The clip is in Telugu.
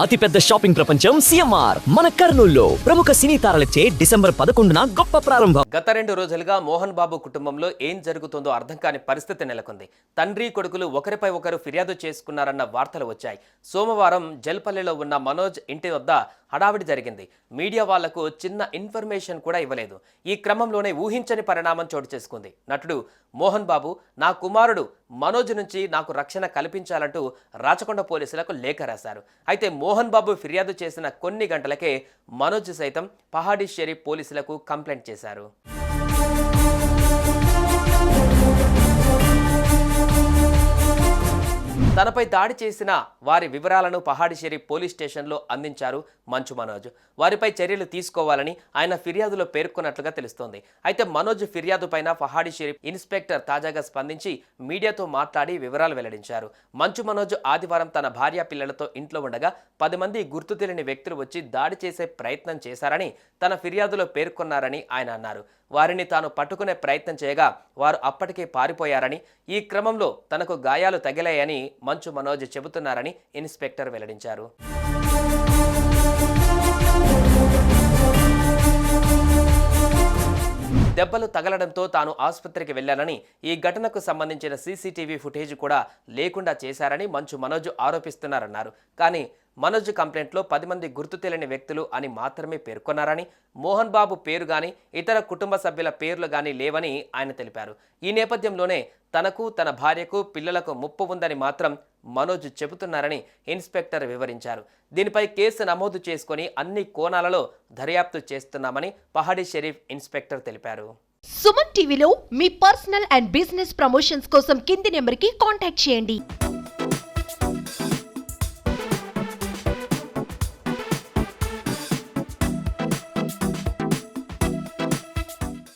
అతిపెద్ద షాపింగ్ ప్రపంచం సిఎంఆర్ మన కర్నూలులో ప్రముఖ సినీ తారలచే డిసెంబర్ 11న గొప్ప ప్రారంభం. గత 2 రోజులుగా మోహన్ బాబు కుటుంబంలో ఏం జరుగుతుందో అర్థం కాని పరిస్థితి నెలకొంది. తండ్రి కొడుకులు ఒకరిపై ఒకరు ఫిర్యాదు చేసుకున్నారన్న వార్తలు వచ్చాయి. సోమవారం జల్పల్లిలో ఉన్న మనోజ్ ఇంటి వద్ద హడావిడి జరిగింది. మీడియా వాళ్లకు చిన్న ఇన్ఫర్మేషన్ కూడా ఇవ్వలేదు. ఈ క్రమంలోనే ఊహించని పరిణామం చోటు చేసుకుంది. నటుడు మోహన్ బాబు నా కుమారుడు మనోజ్ నుంచి నాకు రక్షణ కల్పించాలంటూ రాచకొండ పోలీసులకు లేఖ రాశారు. అయితే మోహన్ బాబు ఫిర్యాదు చేసిన కొన్ని గంటలకే మనోజ్ సైతం పహాడీ షరీఫ్ పోలీసులకు కంప్లైంట్ చేశారు. తనపై దాడి చేసిన వారి వివరాలను పహాడీ షరీఫ్ పోలీస్ స్టేషన్లో అందించారు మంచు మనోజ్. వారిపై చర్యలు తీసుకోవాలని ఆయన ఫిర్యాదులో పేర్కొన్నట్లుగా తెలుస్తోంది. అయితే మనోజ్ ఫిర్యాదు పైన పహాడీ షరీఫ్ ఇన్స్పెక్టర్ తాజాగా స్పందించి మీడియాతో మాట్లాడి వివరాలు వెల్లడించారు. మంచు మనోజ్ ఆదివారం తన భార్య పిల్లలతో ఇంట్లో ఉండగా 10 మంది గుర్తు తెలియని వ్యక్తులు వచ్చి దాడి చేసే ప్రయత్నం చేశారని తన ఫిర్యాదులో పేర్కొన్నారని ఆయన అన్నారు. వారిని తాను పట్టుకునే ప్రయత్నం చేయగా వారు అప్పటికే పారిపోయారని, ఈ క్రమంలో తనకు గాయాలు తగిలాయని మంచు మనోజ్ చెబుతున్నారని ఇన్స్పెక్టర్ వెల్లడించారు. దెబ్బలు తగలడంతో తాను ఆసుపత్రికి వెళ్లానని, ఈ ఘటనకు సంబంధించిన సీసీటీవీ ఫుటేజ్ కూడా లేకుండా చేశారని మంచు మనోజ్ ఆరోపిస్తున్నారన్నారు. కానీ మనోజ్ కంప్లైంట్లో 10 మంది గుర్తు తెలియని వ్యక్తులు అని మాత్రమే పేర్కొన్నారని, మోహన్ బాబు పేరు గాని ఇతర కుటుంబ సభ్యుల పేర్లు గాని లేవని ఆయన తెలిపారు. ఈ నేపథ్యంలోనే తనకు, తన భార్యకు, పిల్లలకు ముప్పు ఉందని మాత్రం మనోజ్ చెబుతున్నారని ఇన్స్పెక్టర్ వివరించారు. దీనిపై కేసు నమోదు చేసుకుని అన్ని కోణాలలో దర్యాప్తు చేస్తున్నామని పహాడీ షరీఫ్ ఇన్స్పెక్టర్ తెలిపారు. సుమన్ టీవీలో మీ పర్సనల్ అండ్ బిజినెస్ ప్రమోషన్స్ కోసం కింది నెంబర్కి కాంటాక్ట్ చేయండి.